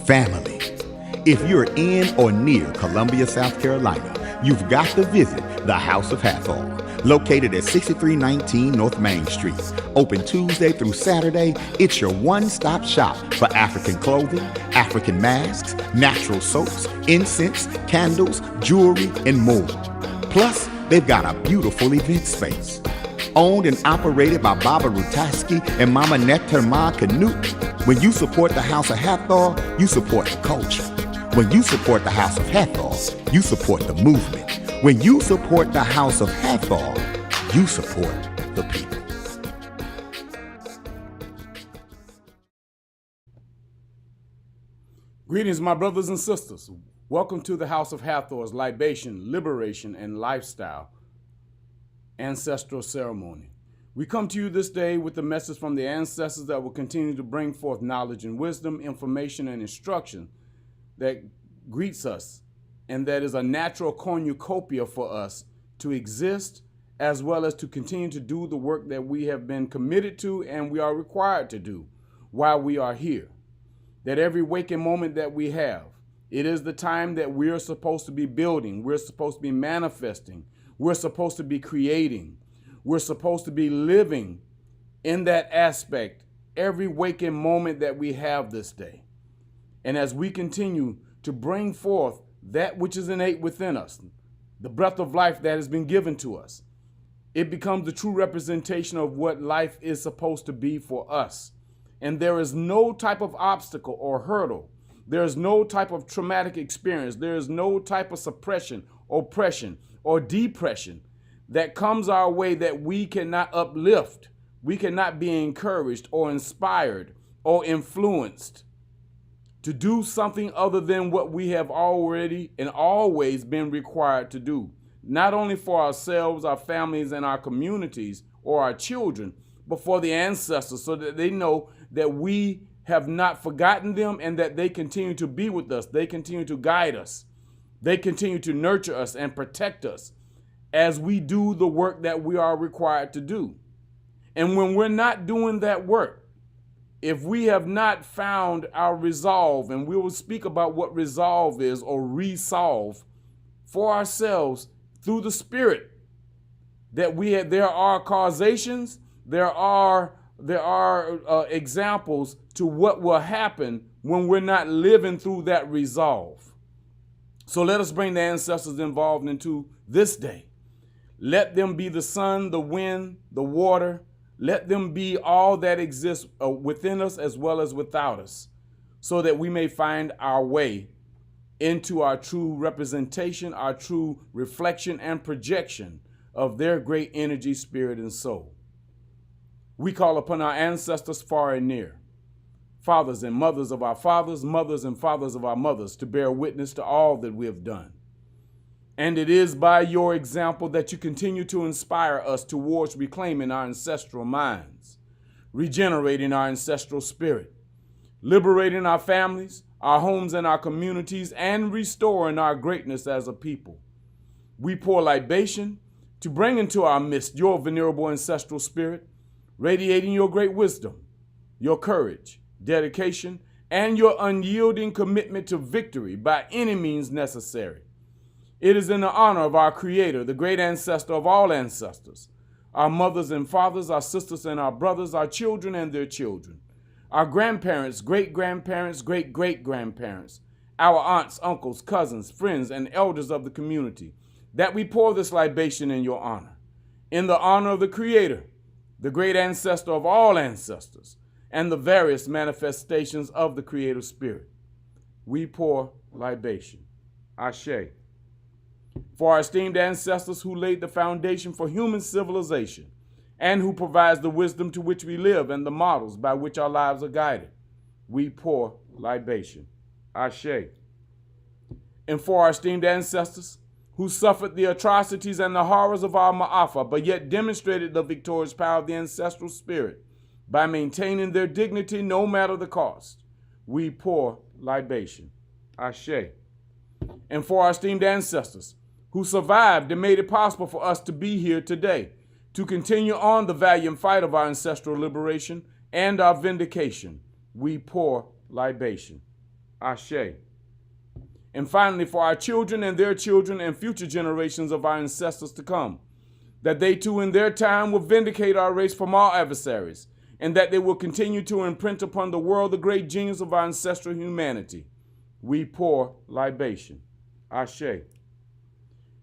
family. If you're in or near Columbia, South Carolina, you've got to visit the House of Hathor, located at 6319 North Main Street. Open Tuesday through Saturday, it's your one-stop shop for African clothing, African masks, natural soaps, incense, candles, jewelry, and more. Plus, they've got a beautiful event space. Owned and operated by Baba Rutaski and Mama Neterma Canute. When you support the House of Hathor, you support the culture. When you support the House of Hathor, you support the movement. When you support the House of Hathor, you support the people. Greetings, my brothers and sisters. Welcome to the House of Hathor's Libation, Liberation, and Lifestyle Ancestral Ceremony. We come to you this day with the message from the ancestors that will continue to bring forth knowledge and wisdom, information and instruction that greets us, and that is a natural cornucopia for us to exist, as well as to continue to do the work that we have been committed to and we are required to do while we are here. That every waking moment that we have, it is the time that we're supposed to be building, we're supposed to be manifesting, we're supposed to be creating, we're supposed to be living in that aspect every waking moment that we have this day. And as we continue to bring forth that which is innate within us, the breath of life that has been given to us, it becomes the true representation of what life is supposed to be for us. And there is no type of obstacle or hurdle. There is no type of traumatic experience. There is no type of suppression, oppression, or depression that comes our way that we cannot uplift. We cannot be encouraged or inspired or influenced to do something other than what we have already and always been required to do, not only for ourselves, our families, and our communities, or our children, but for the ancestors, so that they know that we have not forgotten them and that they continue to be with us. They continue to guide us. They continue to nurture us and protect us as we do the work that we are required to do. And when we're not doing that work, if we have not found our resolve, and we will speak about what resolve is or resolve for ourselves through the Spirit, that there are causations, there are examples to what will happen when we're not living through that resolve. So let us bring the ancestors involved into this day. Let them be the sun, the wind, the water. Let them be all that exists within us as well as without us, so that we may find our way into our true representation, our true reflection and projection of their great energy, spirit, and soul. We call upon our ancestors far and near, fathers and mothers of our fathers, mothers and fathers of our mothers, to bear witness to all that we have done. And it is by your example that you continue to inspire us towards reclaiming our ancestral minds, regenerating our ancestral spirit, liberating our families, our homes, and our communities, and restoring our greatness as a people. We pour libation to bring into our midst your venerable ancestral spirit, radiating your great wisdom, your courage, dedication, and your unyielding commitment to victory by any means necessary. It is in the honor of our Creator, the great ancestor of all ancestors, our mothers and fathers, our sisters and our brothers, our children and their children, our grandparents, great-grandparents, great-great-grandparents, our aunts, uncles, cousins, friends, and elders of the community, that we pour this libation in your honor. In the honor of the Creator, the great ancestor of all ancestors, and the various manifestations of the Creative Spirit, we pour libation. Ashe. For our esteemed ancestors who laid the foundation for human civilization and who provides the wisdom to which we live and the models by which our lives are guided, we pour libation. Ashe. And for our esteemed ancestors who suffered the atrocities and the horrors of our Ma'afa, but yet demonstrated the victorious power of the ancestral spirit by maintaining their dignity no matter the cost, we pour libation. Ashe. And for our esteemed ancestors who survived and made it possible for us to be here today, to continue on the valiant fight of our ancestral liberation and our vindication, we pour libation. Ashe. And finally, for our children and their children and future generations of our ancestors to come, that they too in their time will vindicate our race from all adversaries, and that they will continue to imprint upon the world the great genius of our ancestral humanity. We pour libation. Ashe.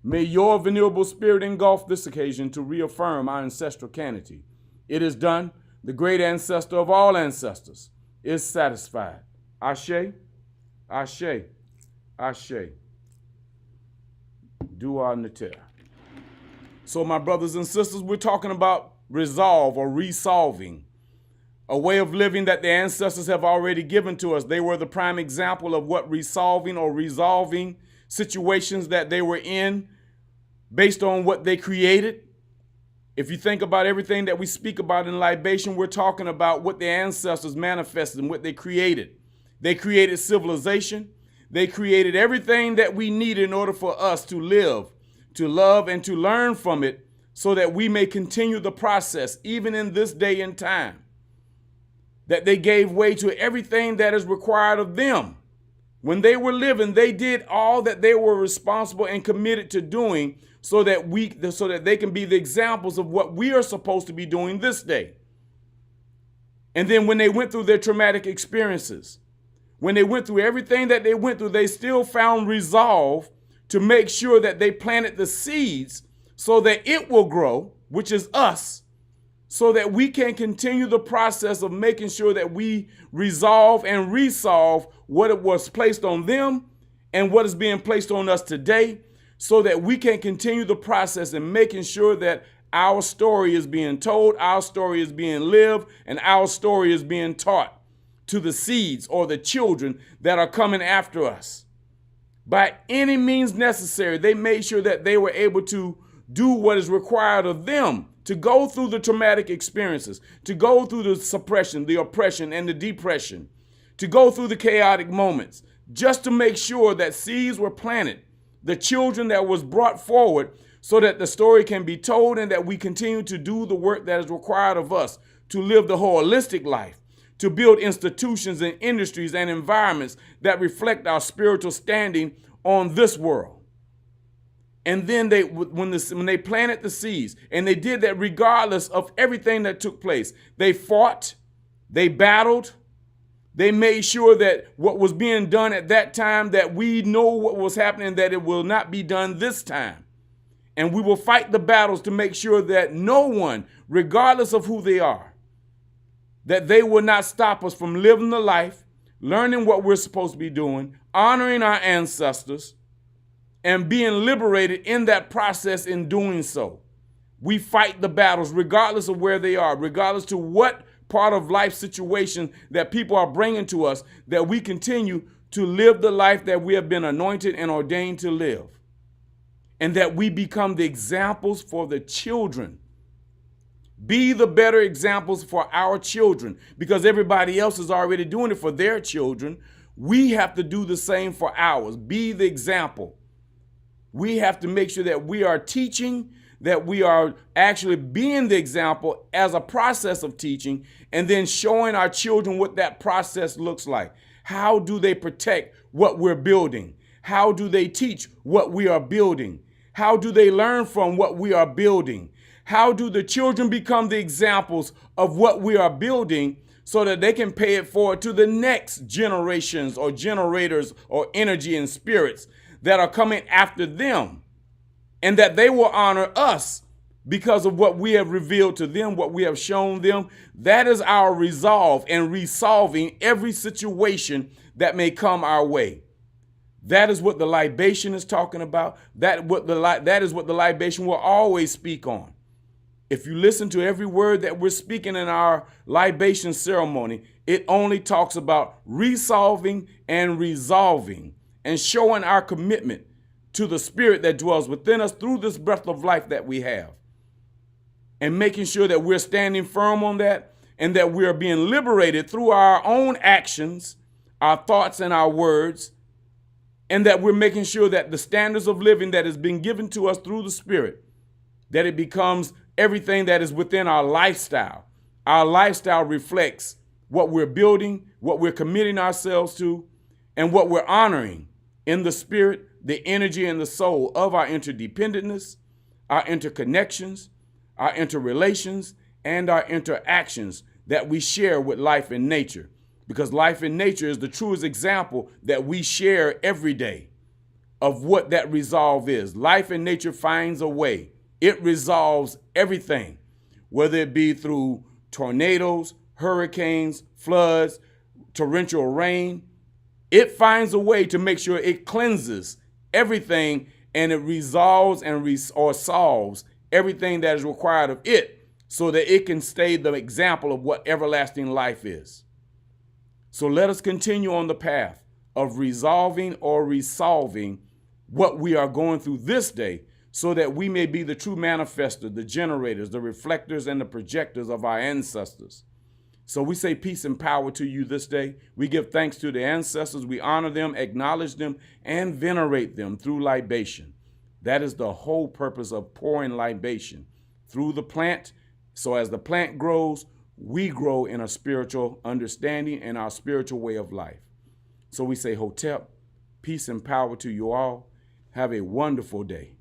May your venerable spirit engulf this occasion to reaffirm our ancestral canity. It is done. The great ancestor of all ancestors is satisfied. Ashe. Ashe. Ashe. Dua Nater. So my brothers and sisters, we're talking about resolve or resolving, a way of living that the ancestors have already given to us. They were the prime example of what resolving or resolving situations that they were in based on what they created. If you think about everything that we speak about in libation, we're talking about what the ancestors manifested and what they created. They created civilization. They created everything that we need in order for us to live, to love, and to learn from it so that we may continue the process even in this day and time. That they gave way to everything that is required of them. When they were living, they did all that they were responsible and committed to doing so that they can be the examples of what we are supposed to be doing this day. And then when they went through their traumatic experiences, when they went through everything that they went through, they still found resolve to make sure that they planted the seeds so that it will grow, which is us, so that we can continue the process of making sure that we resolve and resolve what it was placed on them and what is being placed on us today, so that we can continue the process in making sure that our story is being told, our story is being lived, and our story is being taught to the seeds or the children that are coming after us. By any means necessary, they made sure that they were able to do what is required of them, to go through the traumatic experiences, to go through the suppression, the oppression, and the depression, to go through the chaotic moments, just to make sure that seeds were planted, the children that was brought forward so that the story can be told and that we continue to do the work that is required of us to live the holistic life, to build institutions and industries and environments that reflect our spiritual standing on this world. And then when they planted the seeds, and they did that regardless of everything that took place, they fought, they battled, they made sure that what was being done at that time, that we know what was happening, that it will not be done this time. And we will fight the battles to make sure that no one, regardless of who they are, that they will not stop us from living the life, learning what we're supposed to be doing, honoring our ancestors, and being liberated in that process in doing so. We fight the battles regardless of where they are, regardless to what part of life situation that people are bringing to us, that we continue to live the life that we have been anointed and ordained to live. And that we become the examples for the children. Be the better examples for our children, because everybody else is already doing it for their children. We have to do the same for ours. Be the example. We have to make sure that we are teaching, that we are actually being the example as a process of teaching, and then showing our children what that process looks like. How do they protect what we're building? How do they teach what we are building? How do they learn from what we are building? How do the children become the examples of what we are building so that they can pay it forward to the next generations or generators or energy and spirits that are coming after them, and that they will honor us because of what we have revealed to them, what we have shown them? That is our resolve in resolving every situation that may come our way. That is what the libation is talking about. That is what the libation will always speak on. If you listen to every word that we're speaking in our libation ceremony, it only talks about resolving and resolving and showing our commitment to the spirit that dwells within us through this breath of life that we have. And making sure that we're standing firm on that, and that we are being liberated through our own actions, our thoughts and our words, and that we're making sure that the standards of living that has been given to us through the spirit, that it becomes everything that is within our lifestyle. Our lifestyle reflects what we're building, what we're committing ourselves to, and what we're honoring in the spirit, the energy, and the soul of our interdependentness, our interconnections, our interrelations, and our interactions that we share with life and nature. Because life and nature is the truest example that we share every day of what that resolve is. Life and nature finds a way. It resolves everything, whether it be through tornadoes, hurricanes, floods, torrential rain. It finds a way to make sure it cleanses everything, and it resolves or solves everything that is required of it, so that it can stay the example of what everlasting life is. So let us continue on the path of resolving or resolving what we are going through this day, so that we may be the true manifestors, the generators, the reflectors, and the projectors of our ancestors. So we say peace and power to you this day. We give thanks to the ancestors. We honor them, acknowledge them, and venerate them through libation. That is the whole purpose of pouring libation through the plant. So as the plant grows, we grow in a spiritual understanding and our spiritual way of life. So we say, Hotep, peace and power to you all. Have a wonderful day.